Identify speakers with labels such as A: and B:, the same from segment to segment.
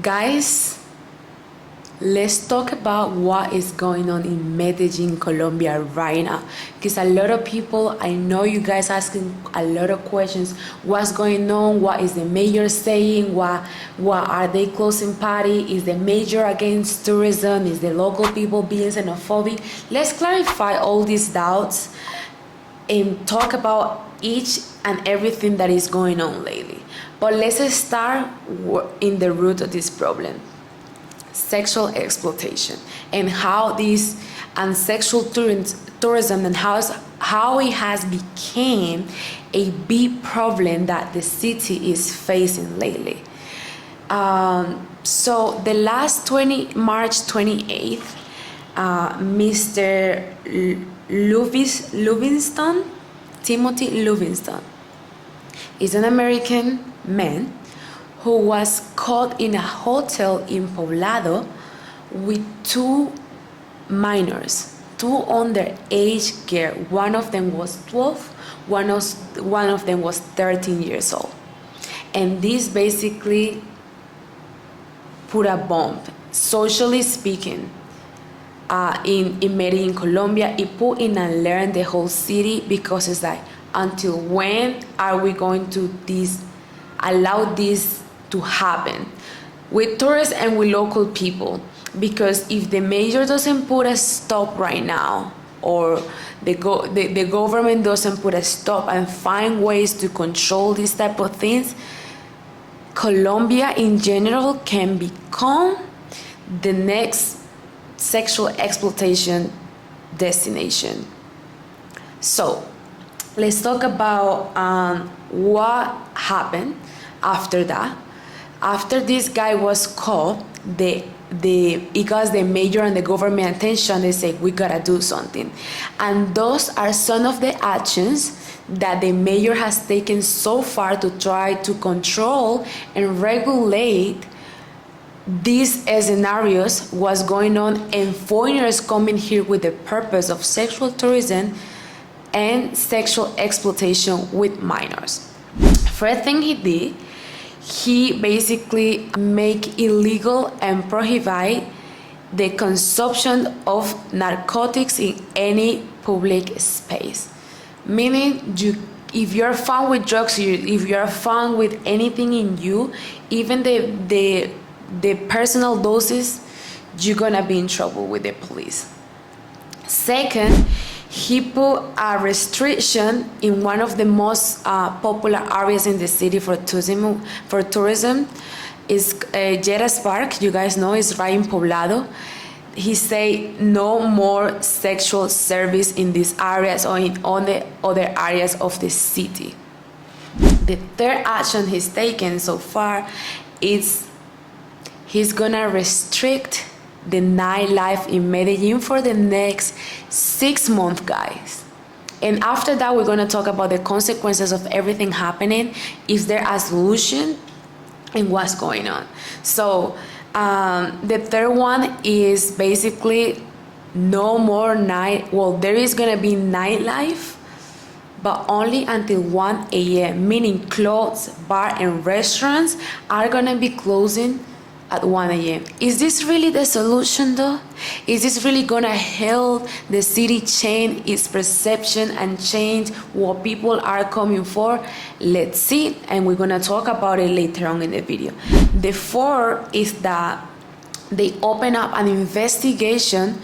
A: Guys, let's talk about what is going on in Medellin, Colombia right now, because a lot of people, I know you guys asking a lot of questions. What's going on? What is the mayor saying? What are they closing party? Is the mayor against tourism? Is the local people being xenophobic? Let's clarify all these doubts and talk about each and everything that is going on lately. But let's start in the root of this problem: sexual exploitation, and how this and sexual tourism and how it has become a big problem that the city is facing lately. So the last March 28th, Mr. Timothy Livingston is an American man who was caught in a hotel in Poblado with two minors, two underage girls. One of them was 12, one of them was 13 years old. And this basically put a bomb, socially speaking, in Medellin, Colombia. It put in alert the whole city, because it's like, until when are we going to allow this to happen with tourists and with local people? Because if the mayor doesn't put a stop right now, or the government doesn't put a stop and find ways to control these type of things, Colombia in general can become the next sexual exploitation destination. So let's talk about what happened after that. After this guy was caught, it got the mayor and the government attention. They say, we gotta do something. And those are some of the actions that the mayor has taken so far to try to control and regulate these scenarios, what's going on, and foreigners coming here with the purpose of sexual tourism and sexual exploitation with minors. First thing he did, he basically make illegal and prohibit the consumption of narcotics in any public space. Meaning, if you're found with drugs, if you're found with anything in you, even the personal doses, you're gonna be in trouble with the police. Second, he put a restriction in one of the most popular areas in the city for tourism is lleraspark. You guys know it's right in Poblado. He say no more sexual service in these areas or in all the other areas of the city. The third action he's taken so far is he's gonna restrict the nightlife in Medellin for the next 6 months, guys. And after that, we're gonna talk about the consequences of everything happening. Is there a solution and what's going on? So the third one is basically no more there is gonna be nightlife, but only until 1 a.m. Meaning clubs, bar, and restaurants are gonna be closing at 1 a.m. Is this really the solution though? Is this really gonna help the city change its perception and change what people are coming for? Let's see, and we're gonna talk about it later on in the video. The fourth is that they open up an investigation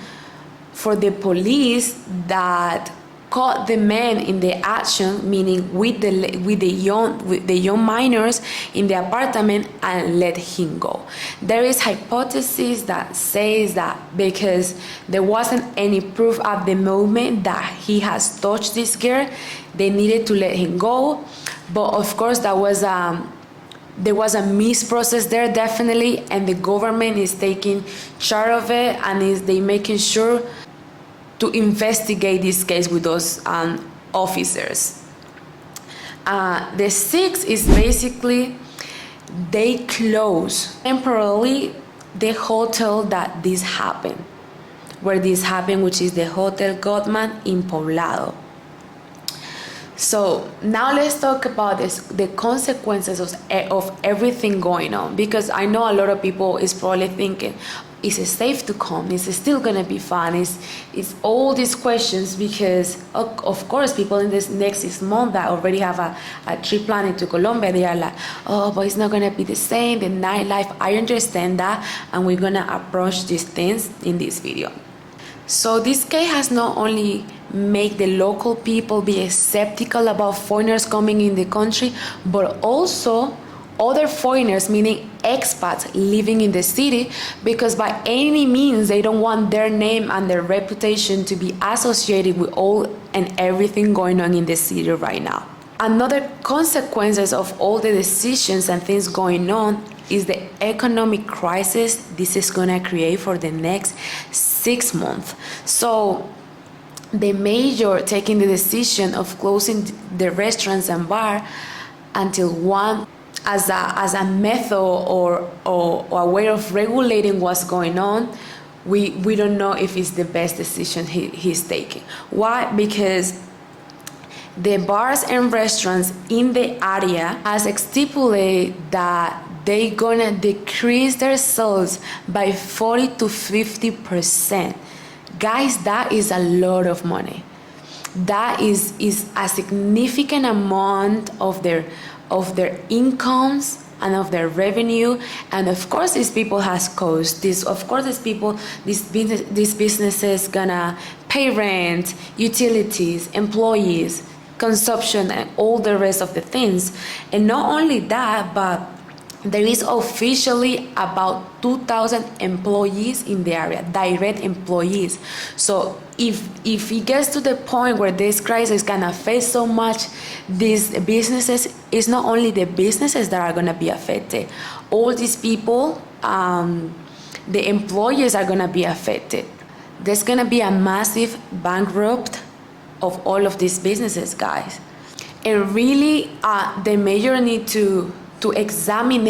A: for the police that caught the man in the action, meaning with the young minors in the apartment, and let him go. There is hypothesis that says that because there wasn't any proof at the moment that he has touched this girl, they needed to let him go. But of course, there was a misprocess there, definitely, and the government is taking charge of it, and they making sure to investigate this case with those officers. The sixth is basically they close temporarily the hotel that this happened, which is the Hotel Goldman in Poblado. So now let's talk about the consequences of everything going on, because I know a lot of people is probably thinking, is it safe to come? Is it still gonna be fun? It's all these questions, because of course people in this next 6 months that already have a trip planned to Colombia, they are like, oh, but it's not gonna be the same, the nightlife. I understand that, and we're gonna approach these things in this video. So this case has not only made the local people be skeptical about foreigners coming in the country, but also other foreigners, meaning expats living in the city, because by any means they don't want their name and their reputation to be associated with all and everything going on in the city right now. Another consequences of all the decisions and things going on is the economic crisis this is gonna create for the next 6 months. So the mayor taking the decision of closing the restaurants and bar until one as a method or a way of regulating what's going on. We don't know if it's the best decision he's taking. Why? Because the bars and restaurants in the area has stipulated that they're gonna decrease their sales by 40 to 50%. Guys, that is a lot of money. That is a significant amount of their incomes and of their revenue. And of course these people has costs. These businesses gonna pay rent, utilities, employees, consumption, and all the rest of the things. And not only that, but there is officially about 2,000 employees in the area, direct employees. So if it gets to the point where this crisis is gonna affect so much these businesses, it's not only the businesses that are gonna be affected. All these people, the employers are gonna be affected. There's gonna be a massive bankrupt of all of these businesses, guys. And really, the mayor need to examine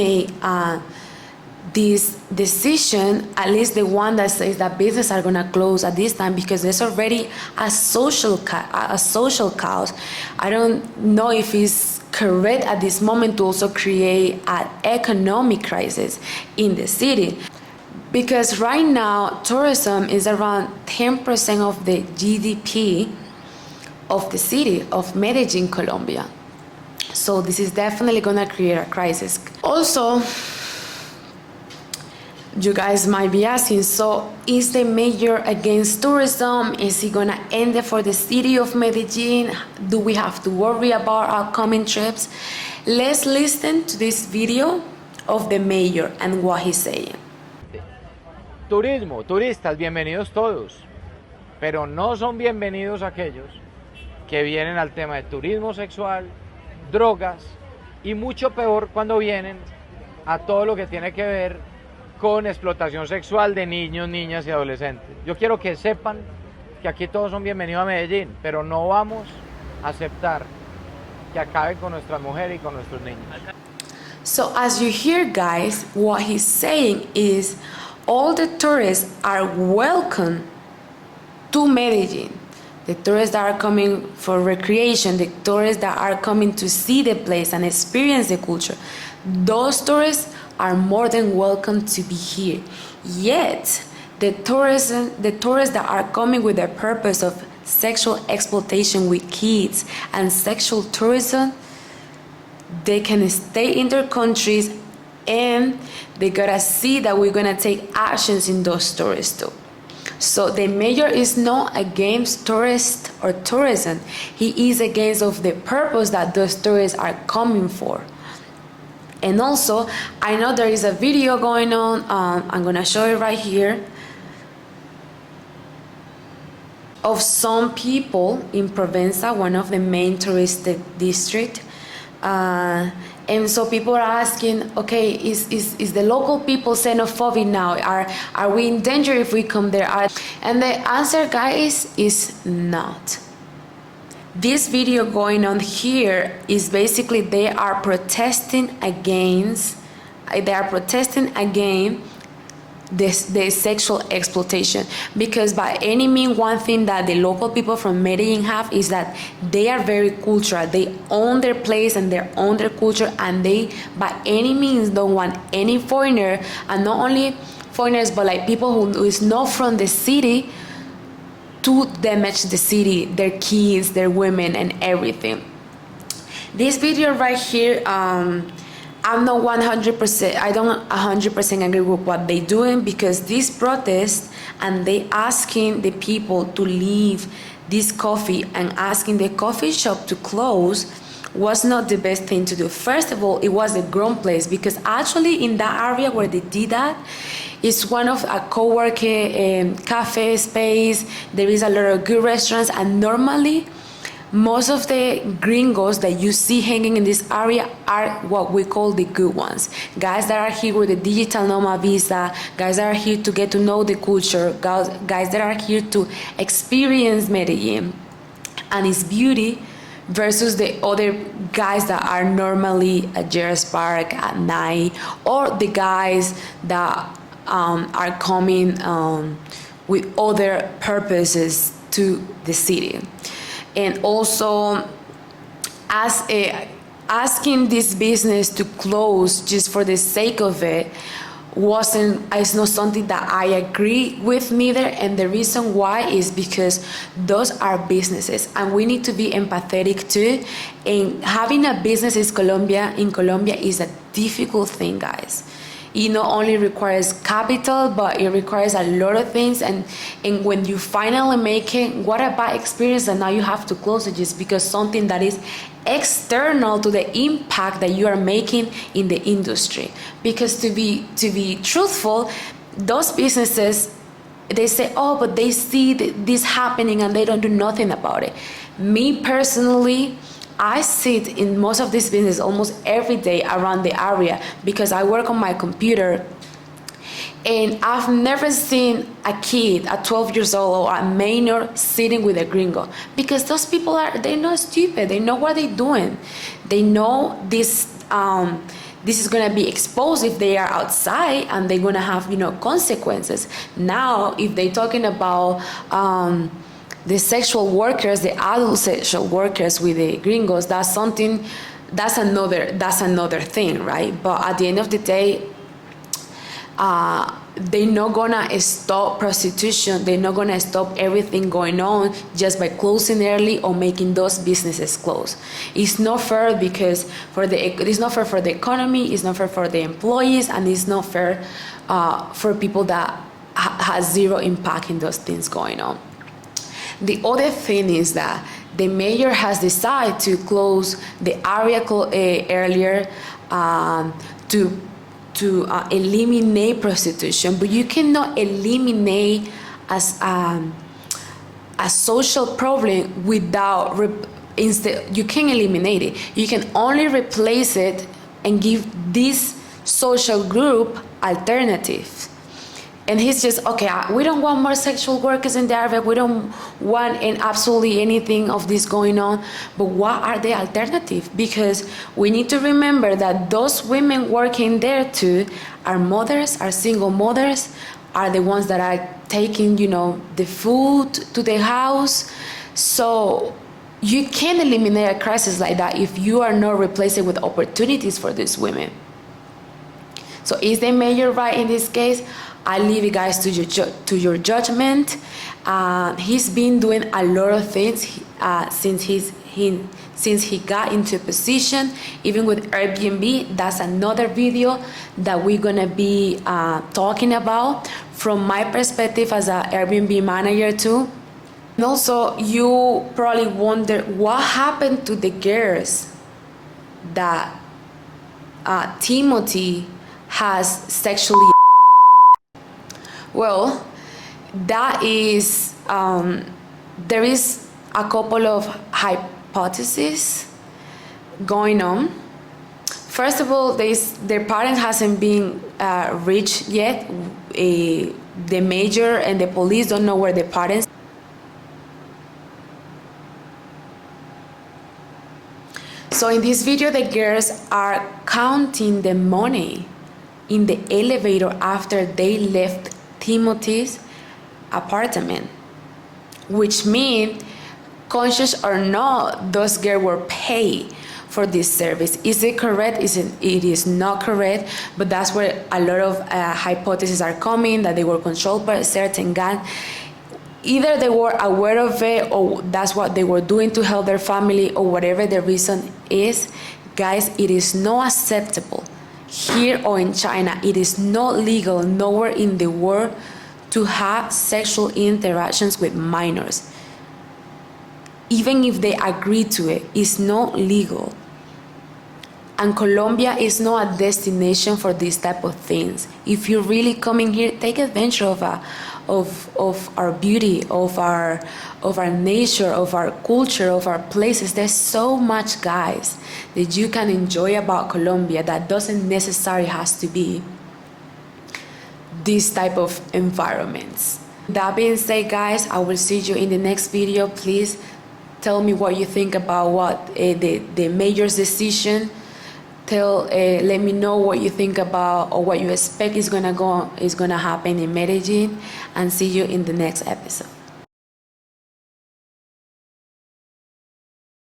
A: this decision, at least the one that says that businesses are gonna close at this time, because there's already a social cause. I don't know if it's correct at this moment to also create an economic crisis in the city, because right now tourism is around 10% of the GDP of the city of Medellin, Colombia. So this is definitely gonna create a crisis. Also, you guys might be asking, so is the mayor against tourism? Is he gonna end it for the city of Medellin? Do we have to worry about our coming trips? Let's listen to this video of the mayor and what he's saying.
B: Turismo, turistas, bienvenidos todos, pero no son bienvenidos aquellos que vienen al tema de turismo sexual, drogas y mucho peor cuando vienen a todo lo que tiene que ver con explotación sexual de niños, niñas y adolescentes. Yo quiero que sepan que aquí todos son bienvenidos a Medellín, pero no vamos a aceptar que acaben con nuestras mujeres y con nuestros niños.
A: So as you hear, guys, what he's saying is all the tourists are welcome to Medellin. The tourists that are coming for recreation, the tourists that are coming to see the place and experience the culture, those tourists are more than welcome to be here. Yet, the tourists that are coming with the purpose of sexual exploitation with kids and sexual tourism, they can stay in their countries, and they gotta see that we're gonna take actions in those tourists too. So the mayor is not against tourists or tourism. He is against of the purpose that those tourists are coming for. And also, I know there is a video going on. I'm gonna show it right here of some people in Provenza, one of the main touristic districts. And so people are asking, okay, is the local people xenophobic now? Are we in danger if we come there? And the answer, guys, is not. This video going on here is basically they are protesting again the sexual exploitation. Because by any means, one thing that the local people from Medellin have is that they are very cultural. They own their place and they own their culture, and they by any means don't want any foreigner, and not only foreigners but like people who is not from the city, to damage the city, their kids, their women, and everything. This video right here, I'm not 100%, I don't 100% agree with what they doing, because this protest and they asking the people to leave this coffee and asking the coffee shop to close was not the best thing to do. First of all, it was a grown place, because actually in that area where they did that, it's one of a co-working cafe space. There is a lot of good restaurants, and normally most of the gringos that you see hanging in this area are what we call the good ones. Guys that are here with a digital nomad visa, guys that are here to get to know the culture, guys that are here to experience Medellin and its beauty, versus the other guys that are normally at lleraspark at night, or the guys that are coming with other purposes to the city. And also, asking this business to close just for the sake of it it's not something that I agree with neither. And the reason why is because those are businesses, and we need to be empathetic too. And having a business in Colombia is a difficult thing, guys. It not only requires capital, but it requires a lot of things. And when you finally make it, what a bad experience that now you have to close it just because something that is external to the impact that you are making in the industry. Because to be truthful, those businesses, they say, oh, but they see this happening and they don't do nothing about it. Me personally, I sit in most of this business almost every day around the area because I work on my computer, and I've never seen a kid at 12 years old or a minor sitting with a gringo, because those people they're not stupid. They know what they're doing. They know this is gonna be exposed if they are outside, and they're gonna have consequences. Now, if they're talking about the sexual workers, the adult sexual workers with the gringos, that's another thing, right? But at the end of the day, they're not gonna stop prostitution. They're not gonna stop everything going on just by closing early or making those businesses close. It's not fair, because it's not fair for the economy, it's not fair for the employees, and it's not fair for people that has zero impact in those things going on. The other thing is that the mayor has decided to close the area earlier to eliminate prostitution, but you cannot eliminate as a social problem without you can't eliminate it. You can only replace it and give this social group alternatives. And he's just, okay, we don't want more sexual workers in the area. We don't want absolutely anything of this going on. But what are the alternatives? Because we need to remember that those women working there too are mothers, are single mothers, are the ones that are taking, the food to the house. So you can't eliminate a crisis like that if you are not replacing it with opportunities for these women. So is the mayor right in this case? I leave you guys to your judgment. He's been doing a lot of things since he got into position, even with Airbnb. That's another video that we're gonna be talking about from my perspective as an Airbnb manager too. And also, you probably wonder what happened to the girls that Timothy has sexually. Well, that is, there is a couple of hypotheses going on. First of all, their parent hasn't been reached yet. The mayor and the police don't know where the parents. So in this video, the girls are counting the money in the elevator after they left Timothy's apartment, which means, conscious or not, those girls were paid for this service. Is it correct? It is not correct, but that's where a lot of hypotheses are coming, that they were controlled by a certain gang. Either they were aware of it, or that's what they were doing to help their family, or whatever the reason is. Guys, it is not acceptable here or in China. It is not legal nowhere in the world to have sexual interactions with minors. Even if they agree to it, it's not legal. And Colombia is not a destination for this type of things. If you're really coming here, take advantage of our beauty, of our nature, of our culture, of our places. There's so much, guys, that you can enjoy about Colombia that doesn't necessarily has to be this type of environments. That being said, guys, I will see you in the next video. Please tell me what you think about what the mayor's decision. Let me know what you think about, or what you expect is gonna happen in Medellin, and see you in the next episode.